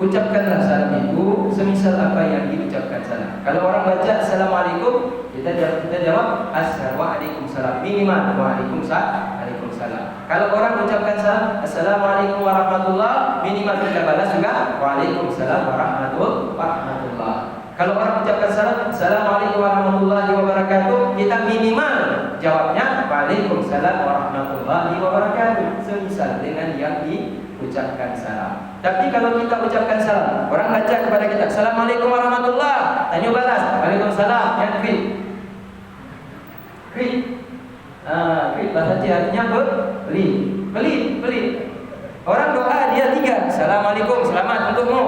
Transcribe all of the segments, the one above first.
Ucapkanlah salam itu semisal apa yang diucapkan salam. Kalau orang baca assalamualaikum, kita jawab assalamualaikum salam, minimal waalaikumsalam. Kalau orang ucapkan salam assalamualaikum warahmatullah, minimal kita balas juga waalaikumsalam warahmatullah. Kalau orang ucapkan salam assalamualaikum warahmatullahi wabarakatuh, kita minimal jawabnya waalaikumsalam warahmatullahi wabarakatuh, semisal dengan yang diucapkan salam. Tapi kalau kita ucapkan salam, orang baca kepada kita assalamualaikum warahmatullah, tanya balas waalaikumsalam, yang kri. Kri bahasa artinya pelit. Orang doa dia tiga, assalamualaikum selamat untukmu,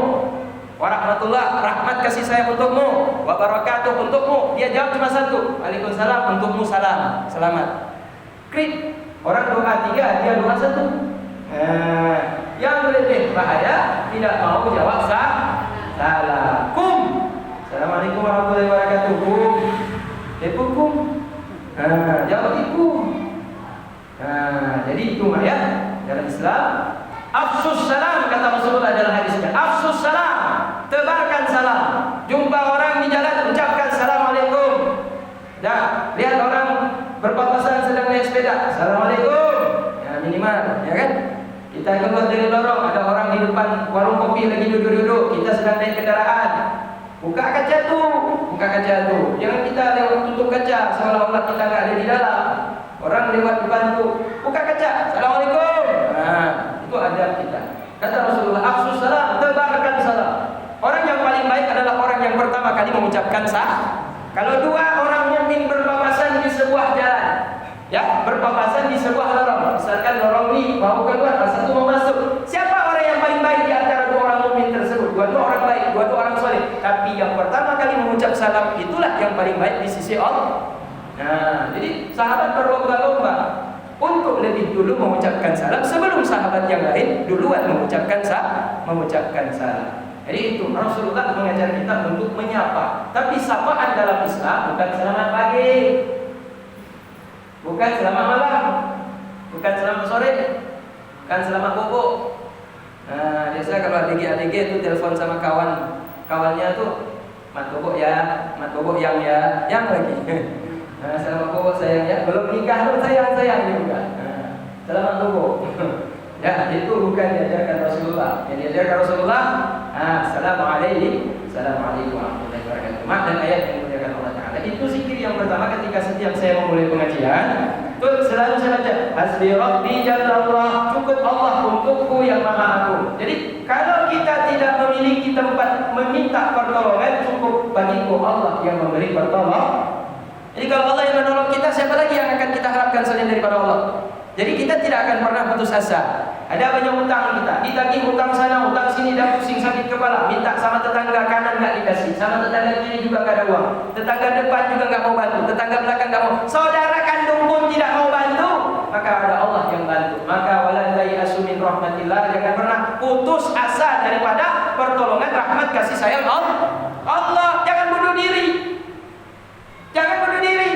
warahmatullah rahmat kasih sayang untukmu, wabarakatuh untukmu. Dia jawab cuma satu, waalaikumsalam untukmu salam selamat. Kri orang doa tiga, dia doa satu. Yang lebih bahaya tidak mau jawab salam. Assalamualaikum warahmatullahi wabarakatuh. Kum. Jawab ibu. Jadi itu ya dalam Islam. Afsus salam kata Rasulullah dalam hadisnya. Afsus salam, tebarkan salam. Jumpa orang di jalan ucapkan assalamualaikum. Dah, lihat orang berpapasan sedang naik sepeda, assalamualaikum. Ya minimal, ya kan? Kita keluar dari lorong, ada orang di depan warung kopi lagi duduk-duduk, kita sedang naik kendaraan. Buka kaca tuh. Jangan kita lewat tutup kaca seolah-olah kita nggak ada di dalam. Orang lewat depan tuh, buka kaca, assalamualaikum. Itu adab kita. Kata Rasulullah, afsus salam, tebarkan salam. Orang yang paling baik adalah orang yang pertama kali mengucapkan Kalau dua orang mukmin berpapasan di sebuah jalan, ya berpapasan di sebuah lorong, misalkan lorong ini mau keluar, satu mau masuk. Siapa orang yang paling baik di antara dua orang mukmin tersebut? Dua orang baik, dua orang soleh. Tapi yang pertama kali mengucap salam itulah yang paling baik di sisi Allah. Nah, jadi sahabat berlomba-lomba untuk lebih dulu mengucapkan salam sebelum sahabat yang lain duluan mengucapkan salam. Jadi itu Rasulullah mengajar kita untuk menyapa. Tapi sapaan dalam Islam bukan selamat pagi, bukan selamat malam, bukan selamat sore, bukan selamat bobo. Nah, biasa kalau adik itu telepon sama kawannya tuh, mat bobo yang lagi. Selamat bobo sayang ya, belum nikah lu sayang juga. Selamat bobo. Ya, itu bukan diajarkan Rasulullah. Yang diajarkan Rasulullah, Assalamualaikum warahmatullahi wabarakatuh. Dan ayat yang dimuliakan Allah Ta'ala. Itu zikir yang pertama ketika setiap saya memulai pengajian. Terus selalu saya baca hasbi rabbi jallallah, cukup Allah untukku yang maha agung. Jadi kalau kita tidak memiliki tempat meminta pertolongan, cukup bagiku Allah yang memberi pertolongan. Jadi kalau Allah yang menolong kita, siapa lagi yang akan kita harapkan selain daripada Allah? Jadi kita tidak akan pernah putus asa. Ada banyak hutang kita, ditagih hutang sana, hutang sini, dah pusing sakit kepala, minta sama tetangga kanan nggak dikasih, sama tetangga kiri juga nggak ada uang, tetangga depan juga nggak mau bantu, tetangga belakang nggak mau, saudara kandung pun tidak mau bantu. Maka ada Allah yang bantu. Maka wala tayasu min rahmatillah, jangan pernah putus asa daripada pertolongan rahmat kasih sayang Allah. Jangan bunuh diri. Jangan bunuh diri.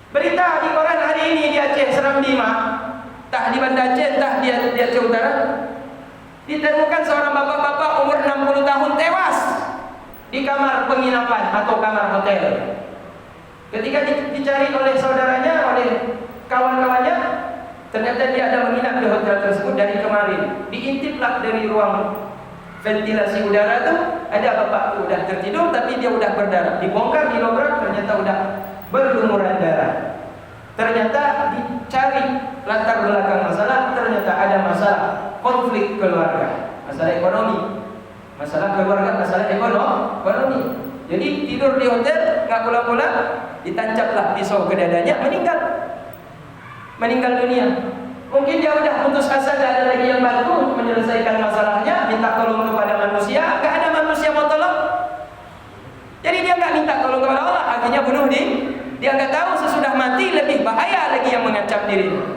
Berita di koran hari ini di Aceh Seram 5, tah di Banda Aceh, tah di Aceh Utara, ditemukan seorang bapak-bapak umur 60 tahun tewas di kamar penginapan atau kamar hotel. Ketika dicari oleh saudaranya, oleh kawan-kawannya, ternyata dia ada menginap di hotel tersebut dari kemarin. Diintiplah dari ruang ventilasi udara itu, ada bapak itu udah tertidur tapi dia udah berdarah. Dibongkar, dilobrak, ternyata udah berlumuran darah. Ternyata dicari latar belakang masalah, ternyata ada masalah konflik keluarga, masalah ekonomi, masalah keluarga, masalah ekonomi. Jadi tidur di hotel, nggak pulang-pulang, ditancaplah pisau ke dadanya, meninggal dunia. Mungkin dia udah putus asa, nggak ada lagi yang bantu untuk menyelesaikan masalahnya, minta tolong kepada manusia, nggak ada manusia mau tolong. Jadi dia nggak minta tolong kepada Allah, akhirnya bunuh diri. Dia nggak tahu sesudah mati lebih bahaya lagi yang mengancam dirinya.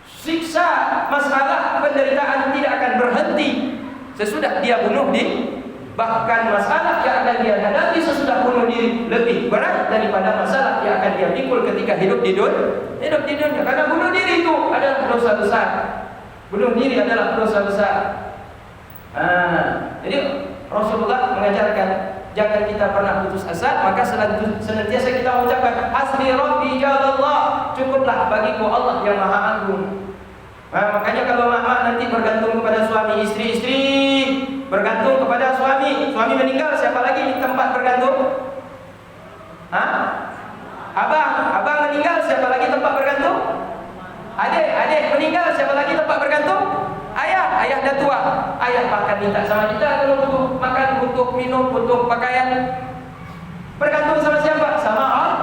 Siksa, masalah, penderitaan tidak akan berhenti sesudah dia bunuh diri. Bahkan masalah yang akan dia hadapi sesudah bunuh diri lebih berat daripada masalah yang akan dia pikul ketika hidup di dunia. Karena bunuh diri itu adalah dosa besar. Bunuh diri adalah dosa besar. Jadi Rasulullah mengajarkan jangan kita pernah putus asa, maka senantiasa kita mengucapkan hasbi rabbi jallallah, cukuplah bagiku Allah yang maha agung. Makanya kalau mama nanti bergantung kepada suami, istri bergantung kepada suami meninggal, siapa lagi di tempat bergantung? Abang meninggal, siapa lagi tempat bergantung? Adik meninggal, siapa lagi tempat bergantung? Ayah dah tua, ayah makan minta sama kita kalau butuh makan, butuh minum, butuh pakaian. Bergantung sama siapa? Sama Allah.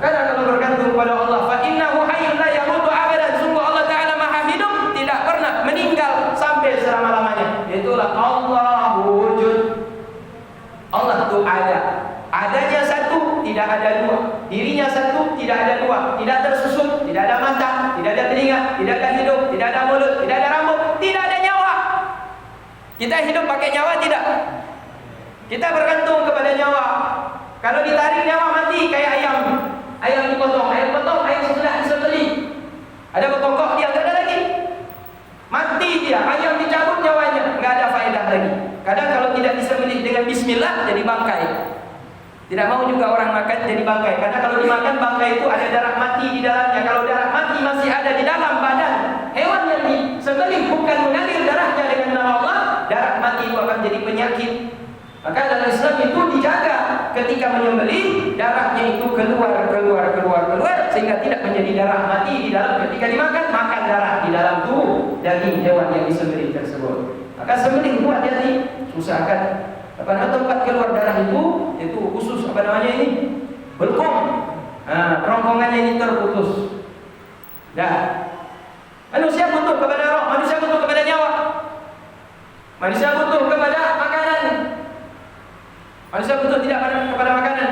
Karena kalau bergantung kepada Allah, fa innahu hayyun la yamutu abadan, sungguh Allah Taala maha hidup, tidak pernah meninggal sampai selama-lamanya. Itulah Allah wujud. Allah itu ada. Adanya satu, tidak ada dua. Dirinya satu, tidak ada dua. Tidak tersusun, tidak ada mata, tidak ada telinga, tidak ada hidung, tidak ada mulut, tidak ada rambut, tidak ada nyawa. Kita hidup pakai nyawa tidak? Kita bergantung kepada nyawa. Kalau ditarik nyawa mati kayak ayam. Ayam dipotong, ayam sudah disembelih. Ada berkokok dia, tidak ada lagi. Mati dia, ayam dicabut nyawanya, nggak ada faedah lagi. Kadang kalau tidak disembelih dengan bismillah jadi bangkai. Tidak mau juga orang makan jadi bangkai. Karena kalau dimakan bangkai itu ada darah mati di dalamnya. Kalau darah mati masih ada di dalam badan hewan yang disembelih bukan mengalir darahnya dengan nama Allah, darah mati itu akan jadi penyakit. Maka dalam Islam itu dijaga ketika menyembelih darahnya itu keluar sehingga tidak menjadi darah mati di dalam. Ketika dimakan, makan darah di dalam tubuh daging hewan yang disembelih tersebut. Maka sembelih itu hati-hati, usahakan tempat keluar darah itu khusus belkong. Kerongkongannya ini terputus. Manusia butuh kepada roh, manusia butuh kepada nyawa, manusia butuh kepada makanan. Manusia butuh tidak kepada makanan.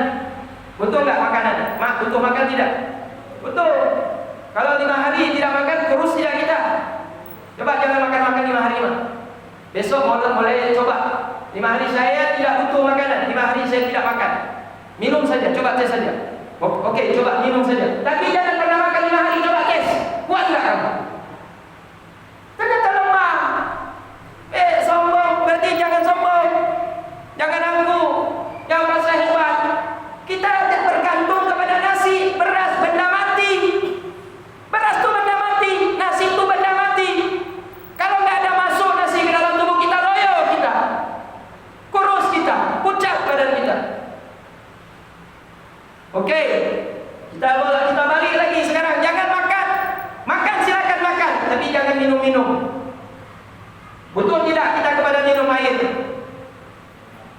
Butuh enggak makanan? Butuh makan tidak? Butuh. Kalau 5 hari tidak makan, kurus tidak kita? Coba jangan makan 5 hari. Besok mulai coba. 5 hari saya tidak butuh makanan, 5 hari saya tidak makan. Minum saja, coba tes saja. Oke, coba minum saja. Tapi jangan pernah makan 5 hari, coba tes. Kuat enggak kamu? Ternyata lemah. Sombong, berarti jangan sombong. Jangan angkuh, jangan merasa hebat. Kita bergantung kepada nasi, beras, benda mati. Beras itu benda mati, nasi itu benda mati. Kalau nggak ada masuk nasi ke dalam tubuh kita, loyo kita, kurus kita, pucat badan kita. Oke, Kita balik lagi sekarang, jangan makan. Makan silakan makan, tapi jangan minum-minum. Butuh tidak kita kepada minum air?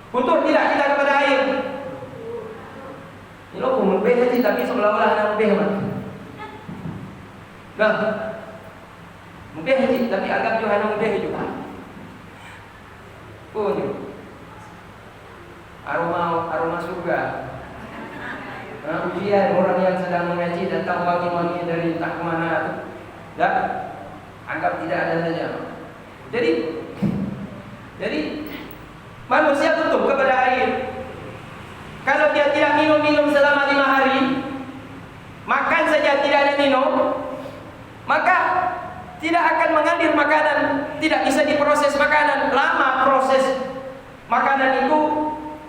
Butuh tidak kita kepada air? Ini loh membeh aja tapi seolah-olah ada membeh mah. Nah, membeh aja tapi agak juga ada membeh juga. Aroma surga. Nah, ujian orang yang sedang mengaji datang wangi-wangi dari entah kemana. Dah, anggap tidak ada saja. Jadi manusia butuh kepada air. Kalau dia tidak minum selama 5 hari, makan saja tidak ada minum, maka tidak akan mengalir makanan, tidak bisa diproses makanan. Lama proses makanan itu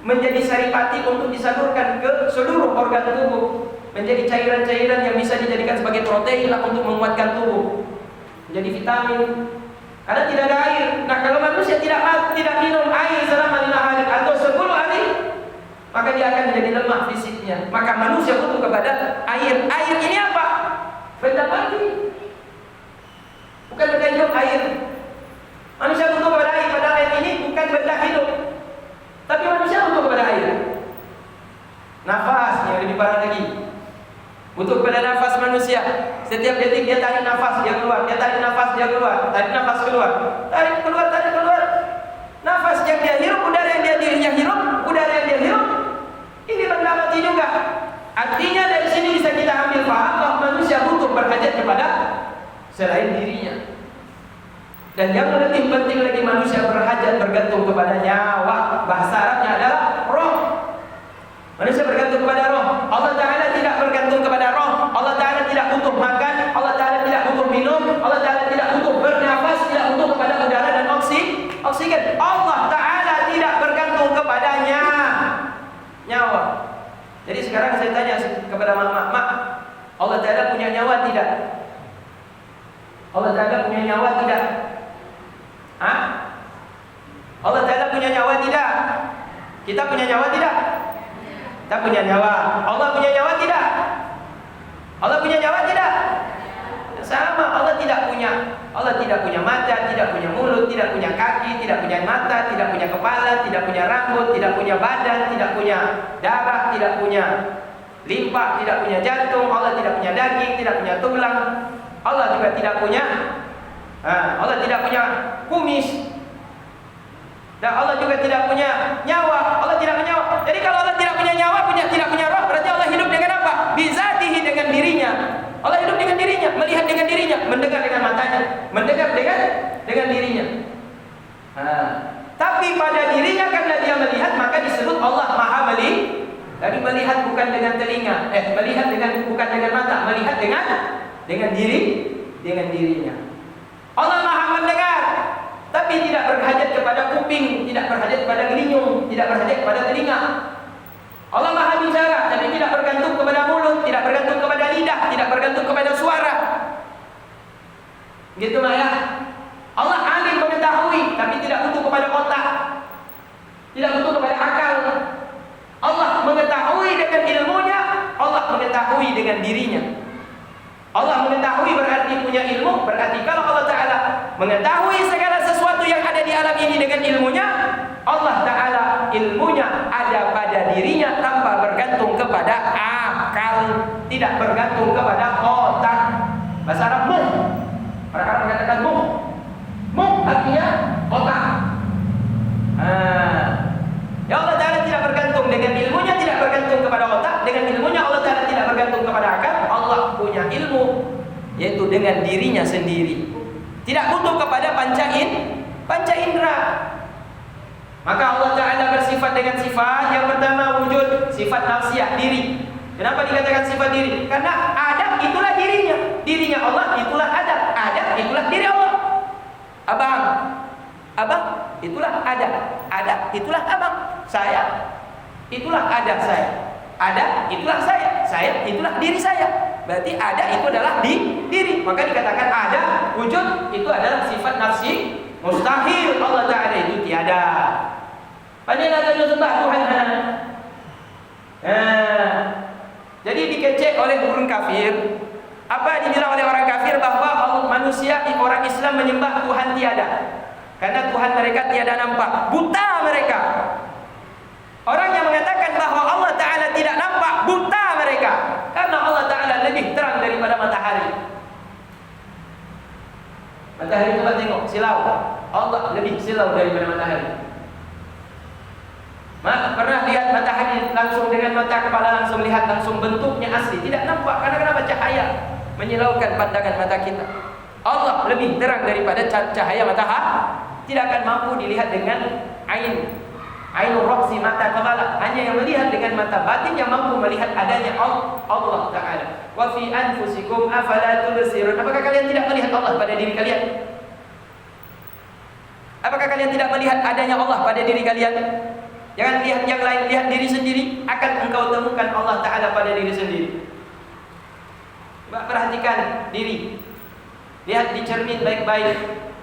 menjadi saripati untuk disalurkan ke seluruh organ tubuh, menjadi cairan-cairan yang bisa dijadikan sebagai protein untuk menguatkan tubuh, menjadi vitamin. Karena tidak ada air. Nah, kalau manusia tidak minum air selama 5 hari atau 10 hari, maka dia akan menjadi lemah fisiknya. Maka manusia butuh kepada air. Air ini apa? Benda mati. Bukan benda hidup air. Manusia butuh kepada air. Padahal air ini bukan benda hidup. Tapi manusia butuh kepada air. Nafas yang lebih parah lagi. Butuh kepada nafas manusia. Setiap detik dia tarik nafas, dia keluar. Dia tarik nafas, dia keluar. Tarik nafas, keluar. Tarik keluar, tarik keluar. Nafas yang dia hirup, udara yang dia hirup, udara yang dia hirup. Ini benda mati juga. Artinya dari sini bisa kita ambil paham bahwa manusia butuh berhajat kepada selain dirinya. Dan yang lebih penting lagi, manusia berhajat bergantung kepada nyawa. Bahasa Arabnya adalah roh. Manusia bergantung kepada roh. Allah Ta'ala tidak bergantung kepada roh. Allah Ta'ala tidak butuh makan. Allah Ta'ala tidak butuh minum. Allah Ta'ala tidak butuh bernafas. Tidak butuh kepada udara dan oksigen. Allah Ta'ala tidak bergantung kepadanya nyawa. Jadi sekarang saya tanya kepada mak, Allah Ta'ala punya nyawa tidak? Allah Ta'ala punya nyawa tidak? Hah? Allah Ta'ala punya nyawa tidak? Kita punya nyawa tidak? Kita punya nyawa. Allah punya nyawa tidak? Allah punya nyawa tidak? Sama, Allah tidak punya mata, tidak punya mulut, tidak punya kaki, tidak punya mata, tidak punya kepala, tidak punya rambut, tidak punya badan, tidak punya darah, tidak punya limpa, tidak punya jantung. Allah tidak punya daging, tidak punya tulang. Allah juga tidak punya Allah tidak punya kumis. Dan Allah juga tidak punya nyawa. Allah tidak punya nyawa. Jadi kalau Allah tidak punya nyawa, tidak punya roh, berarti Allah hidup dengan apa? Bizatihi, dengan dirinya. Allah hidup dengan dirinya, melihat dengan dirinya, mendengar dengan matanya, mendengar dengan dirinya. Tapi pada dirinya karena dia melihat, maka disebut Allah Maha Melihat. Tapi melihat bukan dengan telinga, melihat bukan dengan mata, melihat dengan dirinya. Allah Maha mendengar, tapi tidak berhajat kepada kuping, tidak berhajat kepada telinga, tidak berhajat kepada telinga. Allah Maha bicara, tapi tidak bergantung kepada mulut, tidak bergantung kepada lidah, tidak bergantung kepada suara. Gitu lah ya. Allah alim mengetahui, tapi tidak butuh kepada otak, tidak butuh kepada akal. Allah mengetahui dengan ilmunya, Allah mengetahui dengan dirinya. Allah mengetahui berarti punya ilmu, berarti kalau Allah Ta'ala mengetahui segala sesuatu yang ada di alam ini dengan ilmunya, Allah Ta'ala ilmunya ada pada dirinya tanpa bergantung kepada akal, tidak bergantung kepada otak. Bahasa Arab muh, mereka mengatakan muh artinya otak. Ya Allah Ta'ala tidak bergantung dengan ilmunya, tidak bergantung kepada otak. Dengan ilmunya Allah Ta'ala tidak bergantung kepada akal. Allah punya ilmu, yaitu dengan dirinya sendiri, tidak butuh kepada panca indera. Maka Allah Ta'ala bersifat dengan sifat yang pertama wujud, sifat nafsiyah, diri. Kenapa dikatakan sifat diri? Karena Adam itulah dirinya, dirinya Allah itulah Adam, Adam itulah diri Allah. Abang itulah Adam itulah abang. Saya itulah Adam saya. Ada itulah saya itulah diri saya. Berarti ada itu adalah diri. Maka dikatakan ada wujud itu adalah sifat nafsi mustahil. Allah Ta'ala itu tiada. Padahal ada sembah Tuhan. Jadi dikecek oleh orang kafir. Apa dibilang oleh orang kafir? Bahwa manusia, orang Islam menyembah Tuhan tiada. Karena Tuhan mereka tiada nampak. Buta mereka. Orang yang mengatakan bahwa Allah Ta'ala tidak nampak, buta mereka. Karena Allah Ta'ala lebih terang daripada matahari. Matahari coba tengok, silau. Allah lebih silau daripada matahari. Pernah lihat matahari langsung dengan mata kepala, langsung lihat langsung bentuknya asli, tidak nampak. Karena kenapa? Cahaya menyilaukan pandangan mata kita. Allah lebih terang daripada cahaya matahari. Tidak akan mampu dilihat dengan ainul ra'si, mata kepala. Hanya yang melihat dengan mata batin yang mampu melihat adanya Allah Ta'ala. Wa fi anfusikum afala tubsirun. Apakah kalian tidak melihat Allah pada diri kalian? Apakah kalian tidak melihat adanya Allah pada diri kalian? Jangan lihat yang lain, lihat diri sendiri. Akan engkau temukan Allah Ta'ala pada diri sendiri. Perhatikan diri. Lihat di cermin baik-baik.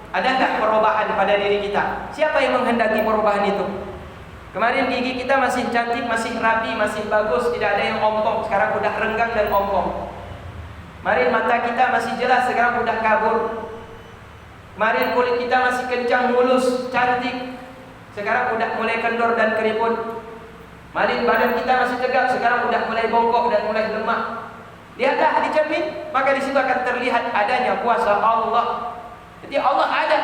Adakah perubahan pada diri kita? Siapa yang menghendaki perubahan itu? Kemarin gigi kita masih cantik, masih rapi, masih bagus, tidak ada yang ompong. Sekarang udah renggang dan ompong. Kemarin mata kita masih jelas, sekarang udah kabur. Kemarin kulit kita masih kencang, mulus, cantik, sekarang udah mulai kendor dan keriput. Kemarin badan kita masih tegak, sekarang udah mulai bongkok dan mulai lemah. Lihatlah di cermin, maka di situ akan terlihat adanya kuasa Allah. Jadi Allah ada.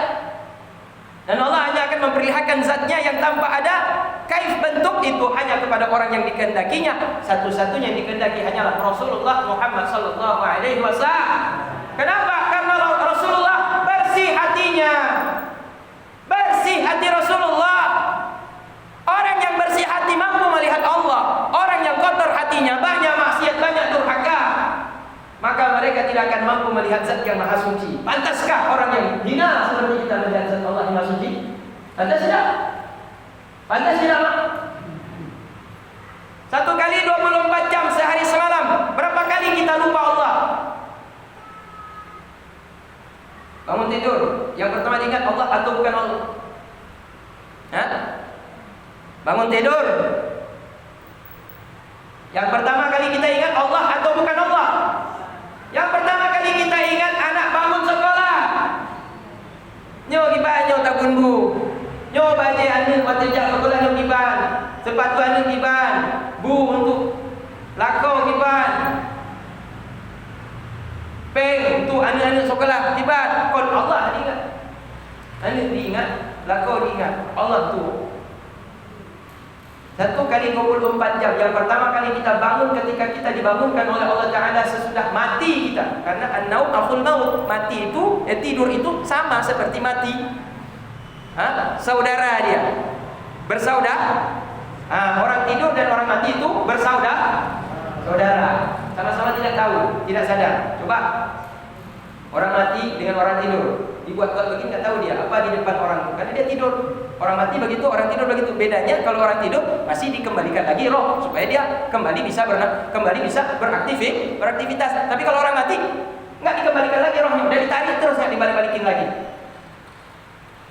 Dan Allah hanya akan memperlihatkan zatnya yang tanpa ada. Kaif bentuk itu hanya kepada orang yang dikehendakinya. Satu-satunya yang dikehendaki hanyalah Rasulullah Muhammad sallallahu alaihi wasallam. Kenapa? Karena Rasulullah bersih hatinya. Bersih hati Rasulullah. Orang yang bersih hati mampu melihat Allah. Orang yang kotor hatinya, banyak maksiat, banyak durhaka, maka mereka tidak akan mampu melihat zat yang maha suci. Pantaskah orang yang hina seperti kita melihat zat Allah yang maha suci? Pantas tidak? Pantas tidak, Mak? 1 kali 24 jam sehari semalam. Berapa kali kita lupa Allah? Bangun tidur, yang pertama diingat Allah atau bukan Allah? Hah? Bangun tidur, yang pertama kali kita ingat Allah atau bukan Allah? Yang pertama kali kita ingat anak bangun sekolah. Nyo kiban, nyo tabun bu. Nyo baje anu watejak sekolah nyo kiban. Sepatu anu kiban. Bu untuk lako kiban. Peng untuk anu-anu sekolah kiban. Kon Allah diingat. Anu diingat, lako diingat. Allah tu 1 kali 24 jam. Yang pertama kali kita bangun ketika kita dibangunkan oleh Allah Ta'ala sesudah mati kita. Karena an-naum akhul maut. Mati itu, tidur itu sama seperti mati. Saudara dia. Bersaudara. Orang tidur dan orang mati itu bersaudara. Saudara. Sama-sama tidak tahu, tidak sadar. Coba orang mati dengan orang tidur, dibuat-buat begini, nggak tahu dia apa di depan orang, karena dia tidur. Orang mati begitu, orang tidur begitu. Bedanya kalau orang tidur masih dikembalikan lagi roh supaya dia kembali bisa beraktivitas. Tapi kalau orang mati nggak dikembalikan lagi rohnya, udah ditarik terus, nggak dibalik-balikin lagi.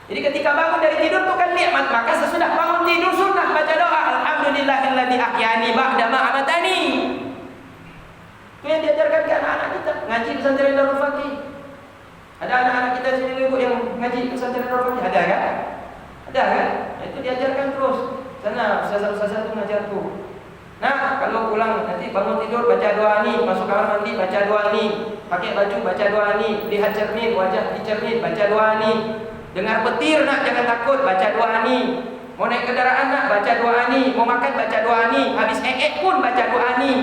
Jadi ketika bangun dari tidur itu kan nikmat. Maka sesudah bangun tidur sunnah baca doa, alhamdulillahilladzi ahyani ba'da ma amatani. Itu yang diajarkan ke anak-anak kita. Ngaji pesantren Darul Faqih. Ada anak-anak kita sini ibu yang ngaji pesantren Darul Faqih, ada kan? Ada kan? Itu diajarkan terus. Sana ustazah-ustazah itu ngajar tuh. Nah, kalau pulang nanti bangun tidur baca doa nih, masuk kamar mandi baca doa nih, pakai baju baca doa nih, lihat cermin, wajah di cermin baca doa nih. Dengar petir nak, jangan takut, baca doa nih. Mau naik kendaraan nak, baca doa nih. Mau makan baca doa nih. Habis pun baca doa nih.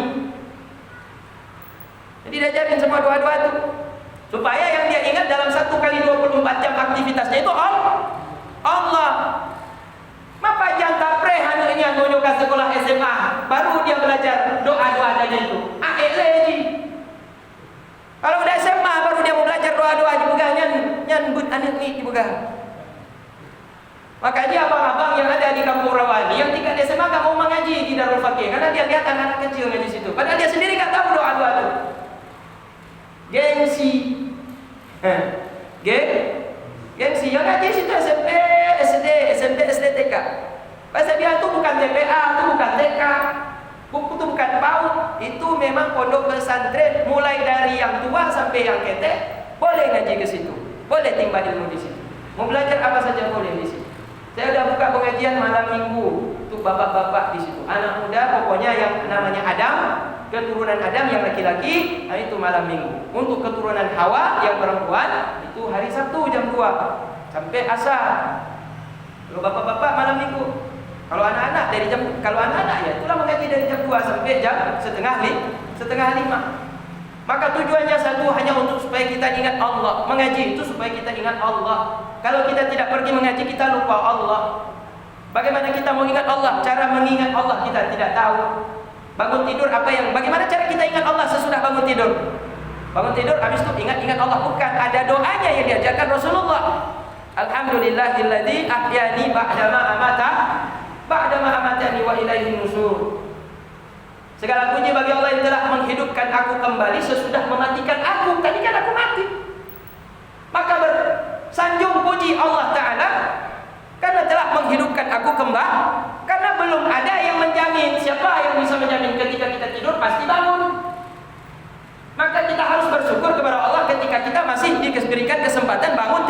Jadi diajarin semua doa-doa itu supaya yang dia ingat dalam 1 kali 24 jam aktivitasnya itu Allah. Maka jangan pre hanunya nunjuk ke sekolah SMA baru dia belajar doa-doa adanya itu. Lagi. Kalau udah SMA baru dia mau belajar doa-doa dipegang nyan but anak ni dipegang. Makanya abang-abang yang ada di Kampung Rawani yang tinggal di SMA gak mau mengaji di Darul Faqih karena dia lihat anak kecil ngaji situ. Padahal dia sendiri gak tahu doa-doa itu. Gengsi. Gengsi yang ngaji situ SMP, SD, TK. Bahasa dia itu bukan TPA, itu bukan TK. Buku itu bukan PAUD, itu memang pondok pesantren, mulai dari yang tua sampai yang ketek, boleh ngaji ke situ, boleh timba ilmu di situ. Mau belajar apa saja boleh di situ. Saya udah buka pengajian malam minggu untuk bapak-bapak di situ. Anak muda pokoknya yang namanya Adam, keturunan Adam yang laki-laki, nah itu malam minggu. Untuk keturunan Hawa yang perempuan itu hari Sabtu jam 2 sampai asar. Kalau bapak-bapak malam minggu. Kalau anak-anak ya itulah mengaji dari jam 2 sampai jam setengah 5. Maka tujuannya satu, hanya untuk supaya kita ingat Allah. Mengaji itu supaya kita ingat Allah. Kalau kita tidak pergi mengaji, kita lupa Allah. Bagaimana kita mau ingat Allah? Cara mengingat Allah kita tidak tahu. Bangun tidur bagaimana cara kita ingat Allah sesudah bangun tidur? Bangun tidur habis itu ingat Allah, bukan, ada doanya yang diajarkan Rasulullah. Alhamdulillahilladzi ahyani ba'dama amatani wa ilaihi nusur. Segala puji bagi Allah yang telah menghidupkan aku kembali sesudah mematikan aku. Tadi kan aku mati. Maka bersanjung puji Allah Ta'ala karena telah menghidupkan aku kembali. Karena belum ada yang menjamin. Siapa yang bisa menjamin ketika kita tidur pasti bangun? Maka kita harus bersyukur kepada Allah ketika kita masih diberikan kesempatan bangun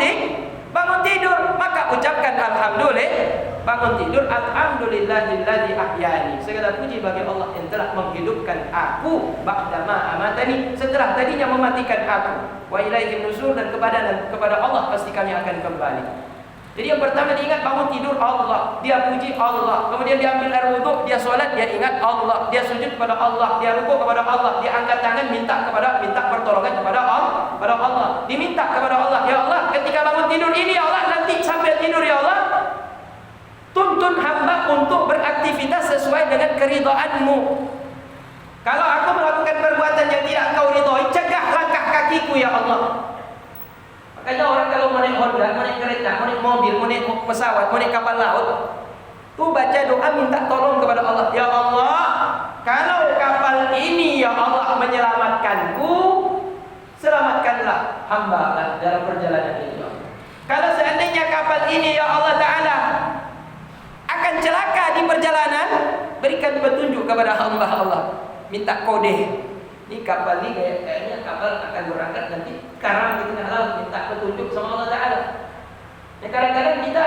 tidur. Maka ucapkan alhamdulillah. Bangun tidur, alhamdulillahilladzi ahyani. Segala puji bagi Allah yang telah menghidupkan aku ba'dama amatani, setelah tadinya mematikan aku. Wa ilaihi nusur, dan kepada Allah pasti kami akan kembali. Jadi yang pertama diingat bangun tidur Allah, dia puji Allah, kemudian dia ambil air wudu, dia sholat, dia ingat Allah, dia sujud kepada Allah, dia rukuk kepada Allah, dia angkat tangan minta pertolongan kepada Allah, diminta kepada Allah, ya Allah, ketika bangun tidur ini ya Allah, nanti sampai tidur ya Allah, tuntun hamba untuk beraktivitas sesuai dengan keridhaan-Mu. Kalau aku melakukan perbuatan yang tidak Engkau ridhoi, cegah langkah kakiku ya Allah. Makanya orang kalau mau naik Honda, mau naik kereta, mau naik mobil, mau naik pesawat, mau naik kapal laut, tuh baca doa minta tolong kepada Allah. Ya Allah, kalau kapal ini ya Allah menyelamatkanku, selamatkanlah hamba dalam perjalanan ini ya Allah. Kalau seandainya kapal ini ya Allah Ta'ala akan celaka di perjalanan, berikan petunjuk kepada hamba Allah. Minta kode. Ini kapal ini kayaknya kapal akan berangkat nanti karang di tengah laut, minta petunjuk sama Allah Ta'ala. Ya, kadang-kadang kita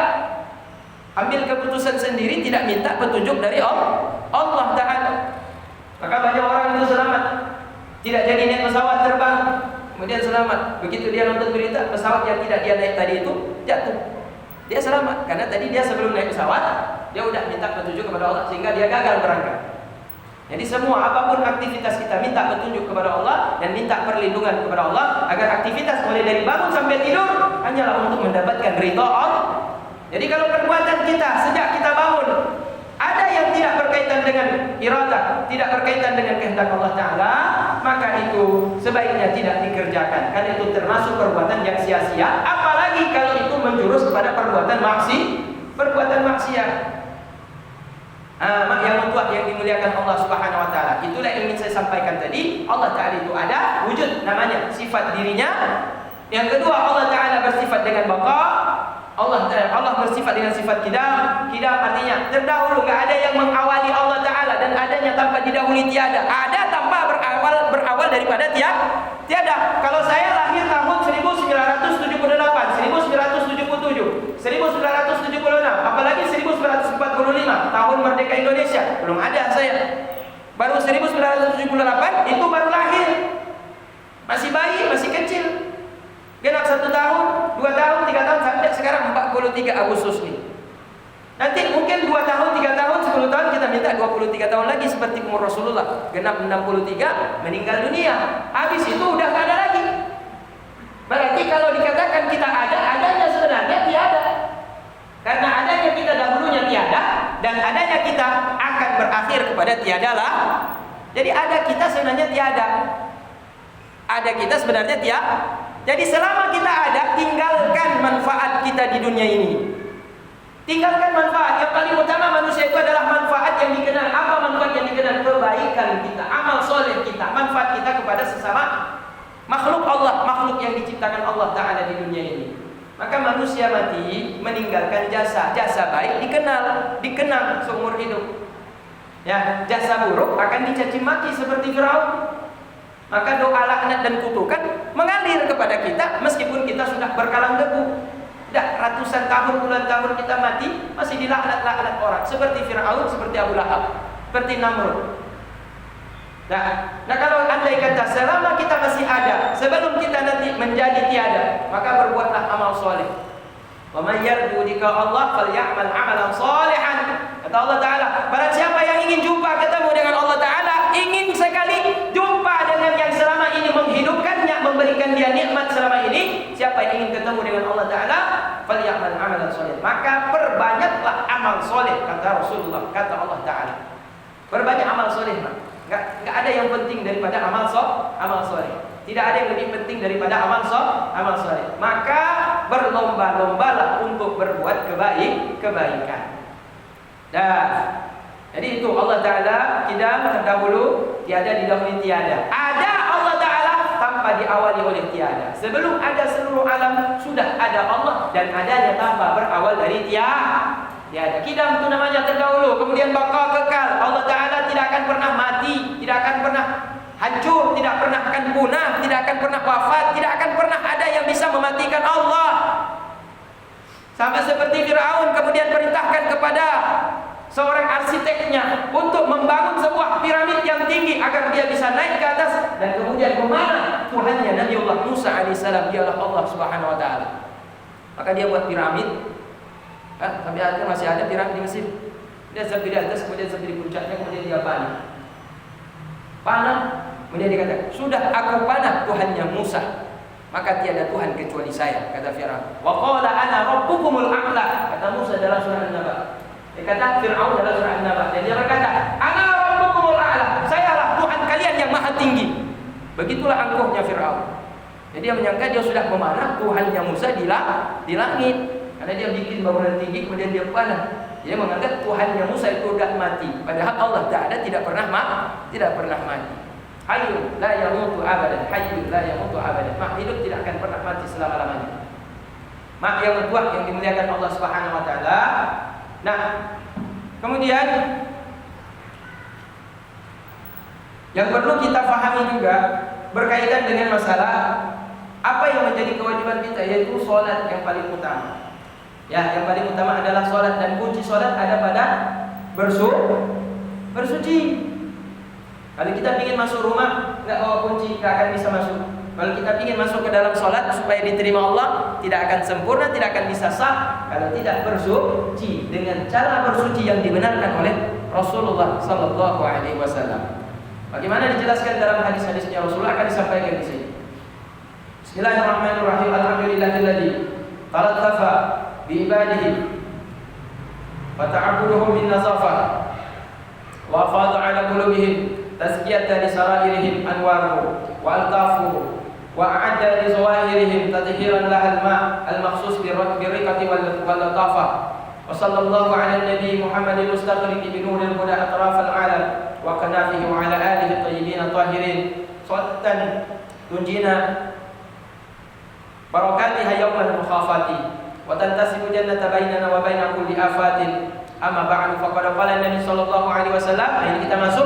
ambil keputusan sendiri, tidak minta petunjuk dari Allah Ta'ala. Maka banyak orang itu selamat, tidak jadi naik pesawat terbang, kemudian selamat. Begitu dia nonton berita, pesawat yang tidak dia naik tadi itu jatuh, dia selamat karena tadi dia sebelum naik pesawat dia udah minta petunjuk kepada Allah sehingga dia gagal berangkat. Jadi semua apapun aktivitas kita minta petunjuk kepada Allah dan minta perlindungan kepada Allah agar aktivitas mulai dari bangun sampai tidur hanyalah untuk mendapatkan ridha Allah. Jadi kalau perbuatan kita sejak kita bangun ada yang tidak berkaitan dengan iradah, tidak berkaitan dengan kehendak Allah Ta'ala, maka itu sebaiknya tidak dikerjakan karena itu termasuk perbuatan yang sia-sia, apalagi kalau itu menjurus kepada perbuatan maksiat. Yang mutlak yang dimuliakan Allah Subhanahu wa Ta'ala. Itulah yang ingin saya sampaikan tadi. Allah Ta'ala itu ada wujud, namanya sifat dirinya. Yang kedua, Allah Ta'ala bersifat dengan baqa. Allah bersifat dengan sifat qidam. Qidam artinya terdahulu, enggak ada yang mengawali Allah Ta'ala, dan adanya tanpa didahului tiada. Ada tanpa berawal daripada tiada. Kalau saya lahir tahun 1978, 1977, 1976, apalagi 1945, tahun merdeka Indonesia, belum ada saya. Baru 1978 itu baru lahir, masih bayi, masih kecil, genap 1 tahun, 2 tahun, 3 tahun, sampai sekarang 43 Agustus nih. Nanti mungkin 2 tahun, 3 tahun, 10 tahun kita minta 23 tahun lagi seperti umur Rasulullah, genap 63 meninggal dunia. Habis itu udah gak ada lagi. Berarti kalau dikatakan kita adanya sebenarnya tiada. Karena adanya kita dahulunya tiada, dan adanya kita akan berakhir kepada tiada lah. Jadi ada kita sebenarnya tiada. Ada kita sebenarnya tiada. Jadi selama kita ada, tinggalkan manfaat kita di dunia ini. Tinggalkan manfaat. Yang paling utama manusia itu adalah manfaat yang dikenal. Apa manfaat yang dikenal? Kebaikan kita, amal soleh kita, manfaat kita kepada sesama makhluk Allah, makhluk yang diciptakan Allah Ta'ala di dunia ini. Maka manusia mati meninggalkan jasa baik dikenang seumur hidup. Ya, jasa buruk akan dicaci maki seperti Firaun. Maka doa laknat dan kutukan mengalir kepada kita meskipun kita sudah berkalang debu. Tidak, ratusan tahun, puluhan tahun kita mati masih dilaknat-laknat orang seperti Firaun, seperti Abu Lahab, seperti Namrud. Nah, kalau andai kata selama kita masih ada, sebelum kita nanti menjadi tiada, maka berbuatlah amal soleh. Wa may yarju lika Allah falyamal amalan shalihan. Kata Allah Ta'ala, barang siapa yang ingin jumpa ketemu dengan Allah Ta'ala, ingin sekali jumpa dengan yang selama ini menghidupkannya, memberikan dia nikmat selama ini, siapa yang ingin ketemu dengan Allah Ta'ala, falyamal amalan shalihan, maka perbanyaklah amal soleh, kata Rasulullah, kata Allah Ta'ala. Perbanyak amal soleh, Enggak ada yang penting daripada amal soleh. Tidak ada yang lebih penting daripada amal soleh. Maka berlomba-lombalah untuk berbuat kebaikan. Dan jadi itu Allah Ta'ala tidak terdahulu, tiada didahului tiada. Ada Allah Ta'ala tanpa diawali oleh tiada. Sebelum ada seluruh alam sudah ada Allah, dan adanya tanpa berawal dari tiada. Kidam itu namanya terdahulu, kemudian bakal kekal. Allah Ta'ala tidak akan pernah mati, tidak akan pernah hancur, tidak pernah akan punah, tidak akan pernah wafat, tidak akan pernah ada yang bisa mematikan Allah. Sama seperti Firaun kemudian perintahkan kepada seorang arsiteknya untuk membangun sebuah piramid yang tinggi agar dia bisa naik ke atas, dan kemudian kemana Tuhannya Nabiullah Musa alaihissalam, dialah Allah Subhanahu wa Ta'ala. Maka dia buat piramid. Sampai akhirnya masih ada piramid di Mesir. Dia sampai di atas, kemudian sampai di puncaknya, kemudian dia panah. Kemudian dia kata, sudah aku panah Tuhannya Musa, maka tiada Tuhan kecuali saya, kata Firaun. Wa qala ana rabbukumul a'la, kata Musa dalam surah An-Naba. Dia kata Firaun dalam surah An-Naba, dan dia berkata, ana rabbukumul a'la, sayalah Tuhan kalian yang maha tinggi. Begitulah angkuhnya Firaun. Jadi dia menyangka dia sudah memanah Tuhannya Musa di langit. Karena dia bikin bangunan tinggi, kemudian dia panah. Dia menganggap Tuhannya Musa itu sudah mati. Padahal Allah Ta'ala tidak pernah mati. Hayyun la yamutu abadan, hayyun la yamutu abadan. Mak hidup tidak akan pernah mati selama-lamanya. Mak yang bertuah yang dimuliakan Allah Subhanahu wa Ta'ala. Nah, kemudian yang perlu kita pahami juga berkaitan dengan masalah apa yang menjadi kewajiban kita, yaitu sholat yang paling utama. Ya, yang paling utama adalah sholat, dan kunci sholat ada pada bersuci. Kalau kita ingin masuk rumah, nggak bawa kunci, nggak akan bisa masuk. Kalau kita ingin masuk ke dalam sholat supaya diterima Allah, tidak akan sempurna, tidak akan bisa sah kalau tidak bersuci dengan cara bersuci yang dibenarkan oleh Rasulullah Sallallahu Alaihi Wasallam. Bagaimana dijelaskan dalam hadis-hadisnya Rasulullah akan disampaikan di sini. Bismillahirrahmanirrahim. Alhamdulillahilladzi talathafa bi ibadihi wa ta'abbuduhum bin nazafah wa afadha 'ala qulubihim tazkiyatan li sarairihim anwaruhu wa altafuhu wa a'adda li zawahirihim tadhhiran laha al-ma' al-makhsus bi riqati wal latafah. Wa sallallahu 'ala an-nabi Muhammadin mustaghriqi bi nuril huda atraf al-'alam wa kanafihi wa 'ala alihi at-tayyibin at-tahirin salatan tunjina barakatiha yawmal mukhafati wa tantasibu jannata bainana wa baina kulli afatin. Amma ba'du, faqad qala Nabi sallallahu alaihi wasallam. Ini kita masuk